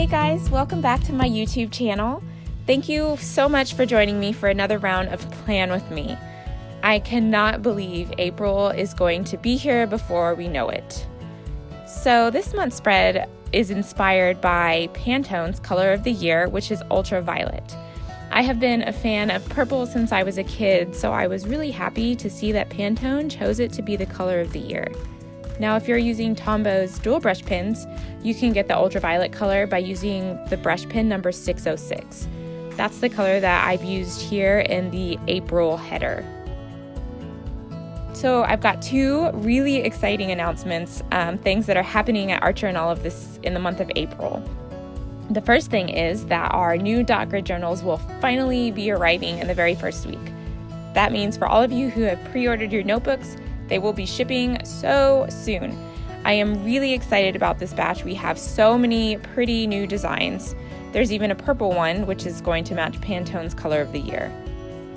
Hey guys, welcome back to my YouTube channel. Thank you so much for joining me for another round of Plan With Me. I cannot believe April is going to be here before we know it. So this month's spread is inspired by Pantone's color of the year, which is ultraviolet. I have been a fan of purple since I was a kid, so I was really happy to see that Pantone chose it to be the color of the year. Now, if you're using Tombo's dual brush pens, you can get the ultraviolet color by using the brush pen number 606. That's the color that I've used here in the April header. So I've got two really exciting announcements, things that are happening at Archer and all of this in the month of April. The first thing is that our new dot grid journals will finally be arriving in the very first week. That means for all of you who have pre-ordered your notebooks, they will be shipping so soon. I am really excited about this batch. We have so many pretty new designs. There's even a purple one, which is going to match Pantone's color of the year.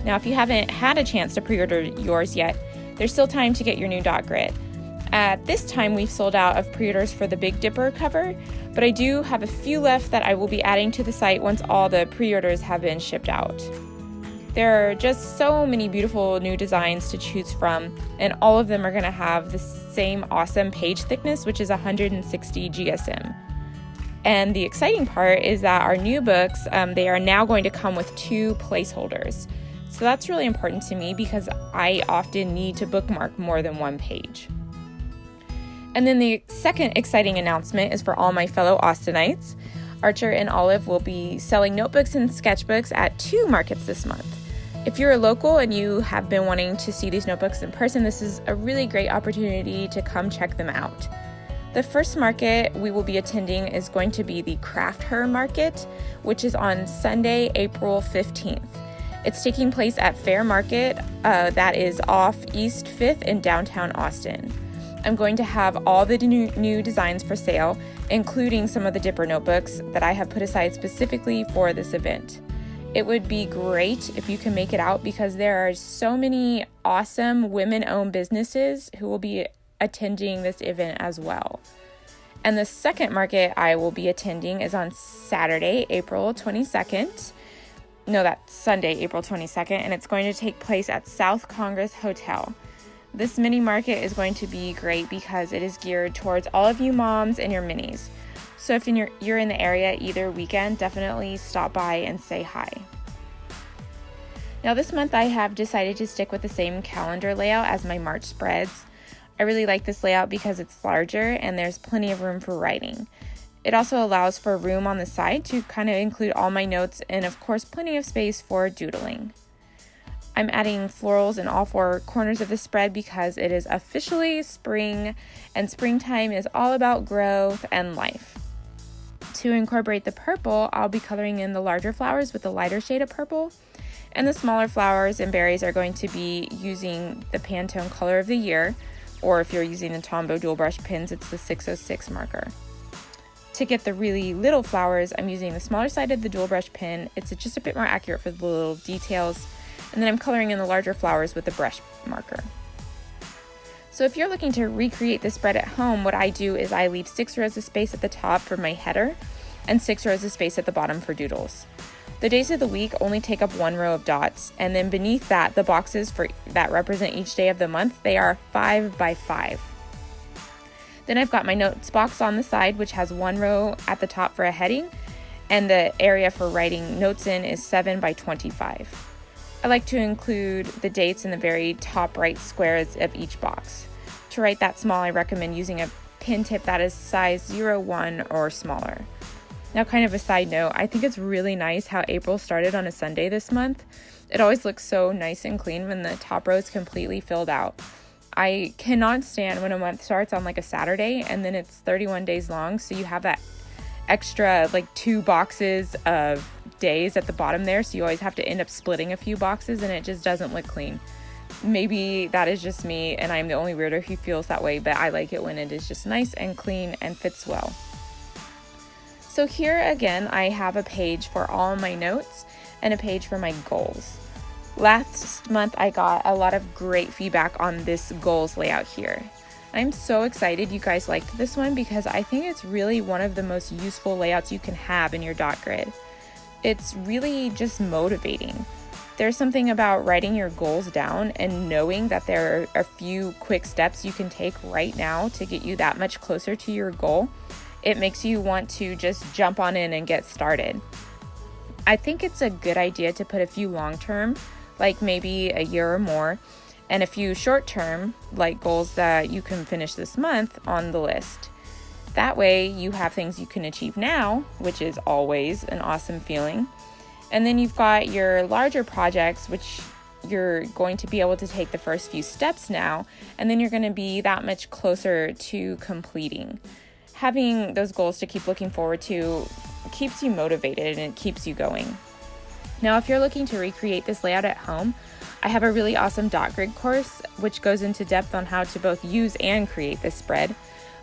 Now, if you haven't had a chance to pre-order yours yet, there's still time to get your new dot grid. At this time, we've sold out of pre-orders for the Big Dipper cover, but I do have a few left that I will be adding to the site once all the pre-orders have been shipped out. There are just so many beautiful new designs to choose from, and all of them are going to have the same awesome page thickness, which is 160 GSM. And the exciting part is that our new books, they are now going to come with 2 placeholders. So that's really important to me because I often need to bookmark more than one page. And then the second exciting announcement is for all my fellow Austinites. Archer and Olive will be selling notebooks and sketchbooks at 2 markets this month. If you're a local and you have been wanting to see these notebooks in person, this is a really great opportunity to come check them out. The first market we will be attending is going to be the Craft Her Market, which is on Sunday, April 15th. It's taking place at Fair Market, that is off East 5th in downtown Austin. I'm going to have all the new designs for sale, including some of the Dipper notebooks that I have put aside specifically for this event. It would be great if you can make it out because there are so many awesome women-owned businesses who will be attending this event as well. And the second market I will be attending is on Saturday, April 22nd. No, that's Sunday, April 22nd, and it's going to take place at South Congress Hotel. This mini market is going to be great because it is geared towards all of you moms and your minis. So if you're in the area either weekend, definitely stop by and say hi. Now this month I have decided to stick with the same calendar layout as my March spreads. I really like this layout because it's larger and there's plenty of room for writing. It also allows for room on the side to kind of include all my notes and of course plenty of space for doodling. I'm adding florals in all 4 corners of the spread because it is officially spring and springtime is all about growth and life. To incorporate the purple, I'll be coloring in the larger flowers with the lighter shade of purple, and the smaller flowers and berries are going to be using the Pantone color of the year, or if you're using the Tombow dual brush pens, it's the 606 marker. To get the really little flowers, I'm using the smaller side of the dual brush pen. It's just a bit more accurate for the little details, and then I'm coloring in the larger flowers with the brush marker. So if you're looking to recreate this spread at home, what I do is I leave 6 rows of space at the top for my header and 6 rows of space at the bottom for doodles. The days of the week only take up 1 row of dots, and then beneath that, the boxes that represent each day of the month, they are 5 by 5. Then I've got my notes box on the side, which has 1 row at the top for a heading, and the area for writing notes in is 7 by 25. I like to include the dates in the very top right squares of each box. To write that small, I recommend using a pen tip that is size 01 or smaller. Now, kind of a side note, I think it's really nice how April started on a Sunday this month. It always looks so nice and clean when the top row is completely filled out. I cannot stand when a month starts on like a Saturday and then it's 31 days long, so you have that extra like 2 boxes of days at the bottom there, so you always have to end up splitting a few boxes and it just doesn't look clean. Maybe that is just me and I'm the only weirdo who feels that way, but I like it when it is just nice and clean and fits well. So here again, I have a page for all my notes and a page for my goals. Last month I got a lot of great feedback on this goals layout here. I'm so excited you guys liked this one because I think it's really one of the most useful layouts you can have in your dot grid. It's really just motivating. There's something about writing your goals down and knowing that there are a few quick steps you can take right now to get you that much closer to your goal. It makes you want to just jump on in and get started. I think it's a good idea to put a few long-term, like maybe a year or more, and a few short-term, like goals that you can finish this month, on the list. That way you have things you can achieve now, which is always an awesome feeling. And then you've got your larger projects, which you're going to be able to take the first few steps now, and then you're going to be that much closer to completing. Having those goals to keep looking forward to keeps you motivated and it keeps you going. Now, if you're looking to recreate this layout at home, I have a really awesome dot grid course, which goes into depth on how to both use and create this spread.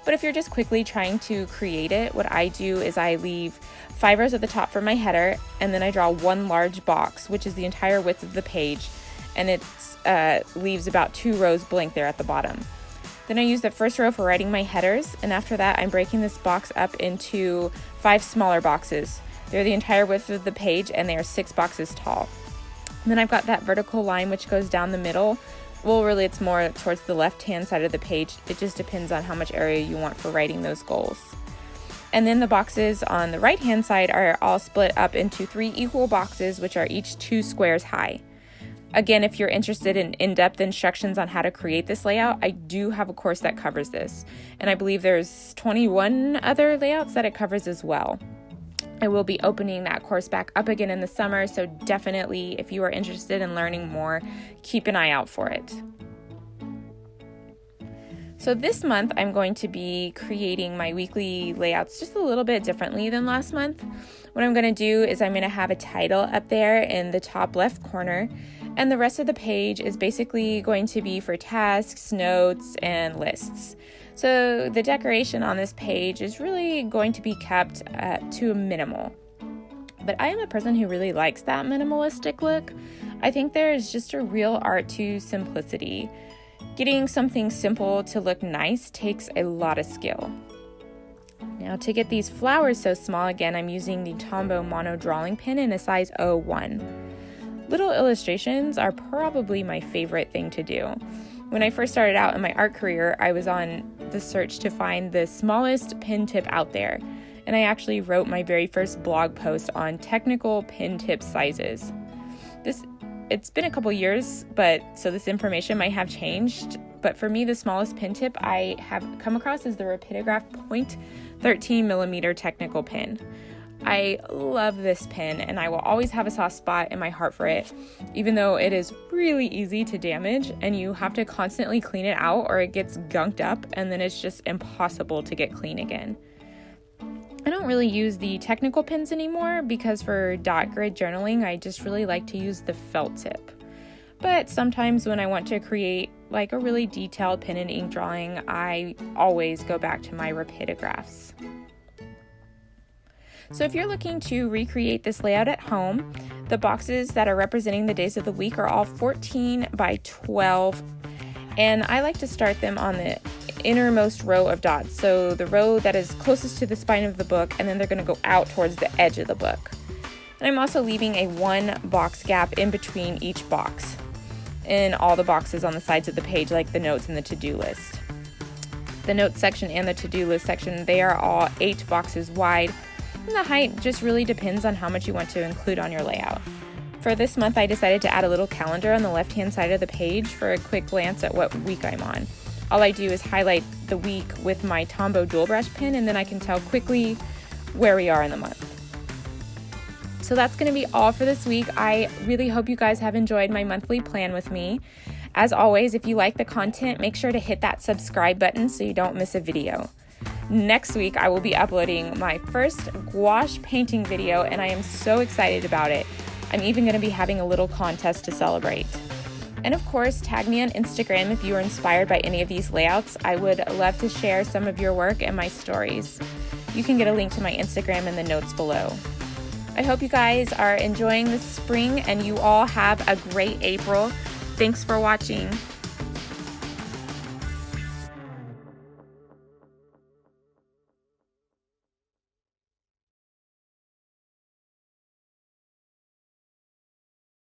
But if you're just quickly trying to create it, what I do is I leave 5 rows at the top for my header, and then I draw one large box, which is the entire width of the page, and it leaves about 2 rows blank there at the bottom. Then I use the first row for writing my headers, and after that I'm breaking this box up into 5 smaller boxes. They're the entire width of the page, and they are 6 boxes tall. And then I've got that vertical line which goes down the middle. Well, really it's more towards the left-hand side of the page. It just depends on how much area you want for writing those goals. And then the boxes on the right-hand side are all split up into 3 equal boxes, which are each 2 squares high. Again, if you're interested in in-depth instructions on how to create this layout, I do have a course that covers this. And I believe there's 21 other layouts that it covers as well. I will be opening that course back up again in the summer, so definitely, if you are interested in learning more, keep an eye out for it. So this month, I'm going to be creating my weekly layouts just a little bit differently than last month. What I'm going to do is I'm going to have a title up there in the top left corner, and the rest of the page is basically going to be for tasks, notes, and lists. So the decoration on this page is really going to be kept to a minimal. But I am a person who really likes that minimalistic look. I think there is just a real art to simplicity. Getting something simple to look nice takes a lot of skill. Now, to get these flowers so small, again, I'm using the Tombow Mono Drawing Pen in a size 01. Little illustrations are probably my favorite thing to do. When I first started out in my art career, I was on the search to find the smallest pen tip out there, and I actually wrote my very first blog post on technical pen tip sizes. It's been a couple years, so this information might have changed, but for me, the smallest pen tip I have come across is the Rapidograph .13mm technical pen. I love this pen, and I will always have a soft spot in my heart for it, even though it is really easy to damage, and you have to constantly clean it out or it gets gunked up, and then it's just impossible to get clean again. I don't really use the technical pens anymore because for dot grid journaling, I just really like to use the felt tip. But sometimes when I want to create like a really detailed pen and ink drawing, I always go back to my Rapidographs. So if you're looking to recreate this layout at home, the boxes that are representing the days of the week are all 14 by 12, and I like to start them on the innermost row of dots, so the row that is closest to the spine of the book, and then they're going to go out towards the edge of the book. And I'm also leaving a 1 box gap in between each box in all the boxes on the sides of the page, like the notes and the to-do list. The notes section and the to-do list section, they are all 8 boxes wide. And the height just really depends on how much you want to include on your layout. For this month, I decided to add a little calendar on the left-hand side of the page for a quick glance at what week I'm on. All I do is highlight the week with my Tombow dual brush pen, and then I can tell quickly where we are in the month. So that's going to be all for this week. I really hope you guys have enjoyed my monthly plan with me. As always, if you like the content, make sure to hit that subscribe button so you don't miss a video. Next week, I will be uploading my first gouache painting video, and I am so excited about it. I'm even going to be having a little contest to celebrate. And of course, tag me on Instagram if you are inspired by any of these layouts. I would love to share some of your work and my stories. You can get a link to my Instagram in the notes below. I hope you guys are enjoying this spring and you all have a great April. Thanks for watching.